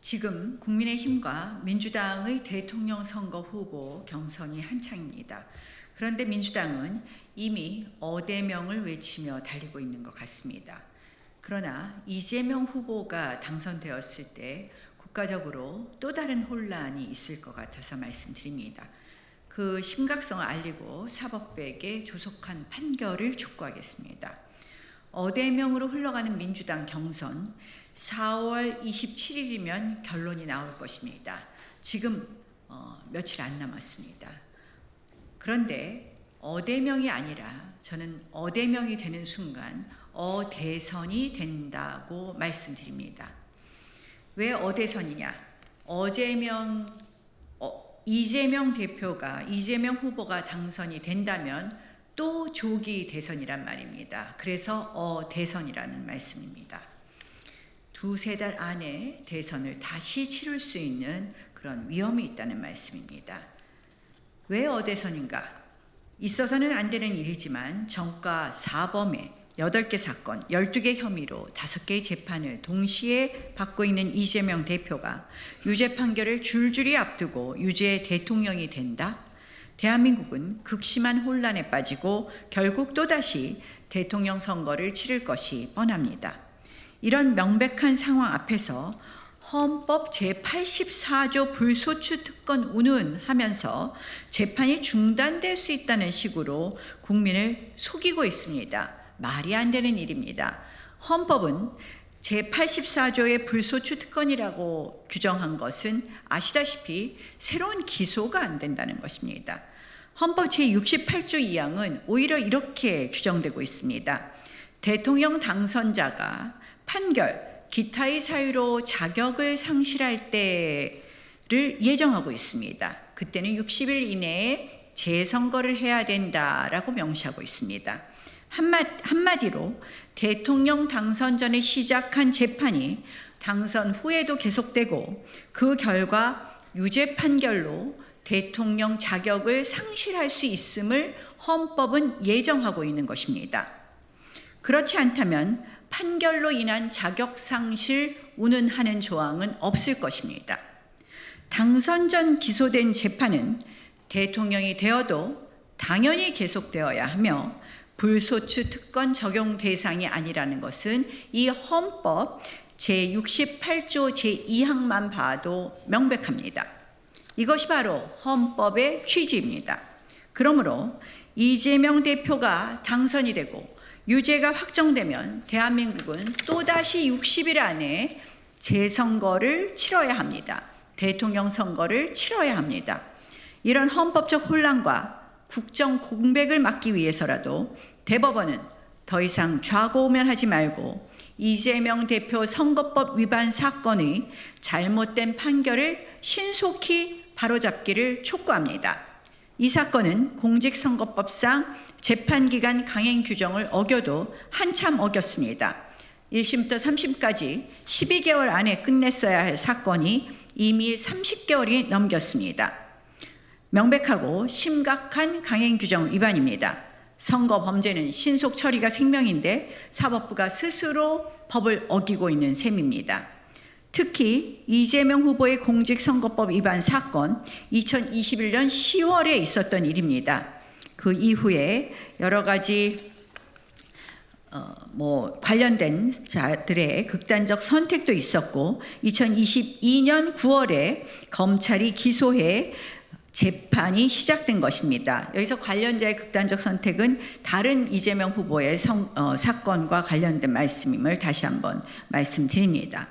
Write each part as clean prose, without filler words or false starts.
지금 국민의힘과 민주당의 대통령 선거 후보 경선이 한창입니다. 그런데 민주당은 이미 어대명을 외치며 달리고 있는 것 같습니다. 그러나 이재명 후보가 당선되었을 때 국가적으로 또 다른 혼란이 있을 것 같아서 말씀드립니다. 그 심각성을 알리고 사법부에게 조속한 판결을 촉구하겠습니다. 어대명으로 흘러가는 민주당 경선 4월 27일이면 결론이 나올 것입니다. 지금 며칠 안 남았습니다. 그런데 어대명이 아니라 저는 어대명이 되는 순간 어대선이 된다고 말씀드립니다. 왜 어대선이냐? 이재명 대표가 이재명 후보가 당선이 된다면 또 조기 대선이란 말입니다. 그래서 어대선이라는 말씀입니다. 두세 달 안에 대선을 다시 치를 수 있는 그런 위험이 있다는 말씀입니다. 왜 어대선인가? 있어서는 안 되는 일이지만 정가 4범에 8개 사건, 12개 혐의로 5개의 재판을 동시에 받고 있는 이재명 대표가 유죄 판결을 줄줄이 앞두고 유죄 대통령이 된다? 대한민국은 극심한 혼란에 빠지고 결국 또다시 대통령 선거를 치를 것이 뻔합니다. 이런 명백한 상황 앞에서 헌법 제84조 불소추 특권 운운하면서 재판이 중단될 수 있다는 식으로 국민을 속이고 있습니다. 말이 안 되는 일입니다. 헌법은 제84조의 불소추 특권이라고 규정한 것은 아시다시피 새로운 기소가 안 된다는 것입니다. 헌법 제68조 2항은 오히려 이렇게 규정되고 있습니다. 대통령 당선자가 판결, 기타의 사유로 자격을 상실할 때를 예정하고 있습니다. 그때는 60일 이내에 재선거를 해야 된다라고 명시하고 있습니다. 한마디로 대통령 당선 전에 시작한 재판이 당선 후에도 계속되고 그 결과 유죄 판결로 대통령 자격을 상실할 수 있음을 헌법은 예정하고 있는 것입니다. 그렇지 않다면 판결로 인한 자격 상실 운운하는 조항은 없을 것입니다. 당선 전 기소된 재판은 대통령이 되어도 당연히 계속되어야 하며 불소추 특권 적용 대상이 아니라는 것은 이 헌법 제68조 제2항만 봐도 명백합니다. 이것이 바로 헌법의 취지입니다. 그러므로 이재명 대표가 당선이 되고 유죄가 확정되면 대한민국은 또다시 60일 안에 재선거를 치러야 합니다. 대통령 선거를 치러야 합니다. 이런 헌법적 혼란과 국정 공백을 막기 위해서라도 대법원은 더 이상 좌고우면하지 말고 이재명 대표 선거법 위반 사건의 잘못된 판결을 신속히 바로잡기를 촉구합니다. 이 사건은 공직선거법상 재판기간 강행 규정을 어겨도 한참 어겼습니다. 1심부터 3심까지 12개월 안에 끝냈어야 할 사건이 이미 30개월이 넘겼습니다. 명백하고 심각한 강행 규정 위반입니다. 선거 범죄는 신속 처리가 생명인데 사법부가 스스로 법을 어기고 있는 셈입니다. 특히 이재명 후보의 공직선거법 위반 사건 2021년 10월에 있었던 일입니다. 그 이후에 여러 가지 관련된 자들의 극단적 선택도 있었고 2022년 9월에 검찰이 기소해 재판이 시작된 것입니다. 여기서 관련자의 극단적 선택은 다른 이재명 후보의 사건과 관련된 말씀임을 다시 한번 말씀드립니다.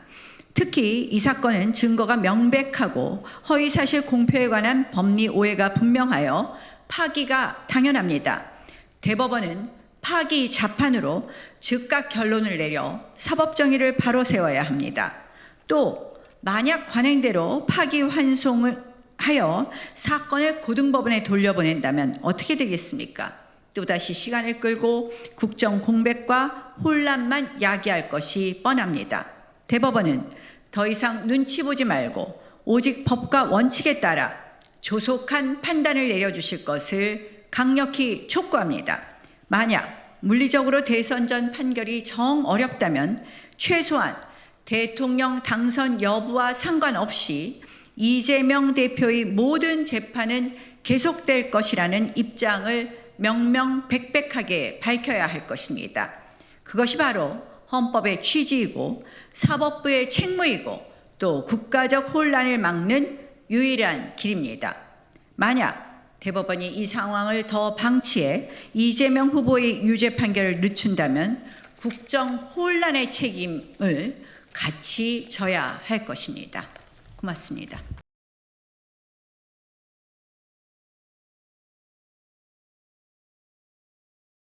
특히 이 사건은 증거가 명백하고 허위사실 공표에 관한 법리 오해가 분명하여 파기가 당연합니다. 대법원은 파기 자판으로 즉각 결론을 내려 사법정의를 바로 세워야 합니다. 또 만약 관행대로 파기 환송을 하여 사건을 고등법원에 돌려보낸다면 어떻게 되겠습니까? 또다시 시간을 끌고 국정 공백과 혼란만 야기할 것이 뻔합니다. 대법원은 더 이상 눈치 보지 말고 오직 법과 원칙에 따라 조속한 판단을 내려주실 것을 강력히 촉구합니다. 만약 물리적으로 대선 전 판결이 정 어렵다면 최소한 대통령 당선 여부와 상관없이 이재명 대표의 모든 재판은 계속될 것이라는 입장을 명명백백하게 밝혀야 할 것입니다. 그것이 바로 헌법의 취지이고 사법부의 책무이고 또 국가적 혼란을 막는 유일한 길입니다. 만약 대법원이 이 상황을 더 방치해 이재명 후보의 유죄 판결을 늦춘다면 국정 혼란의 책임을 같이 져야 할 것입니다. 고맙습니다.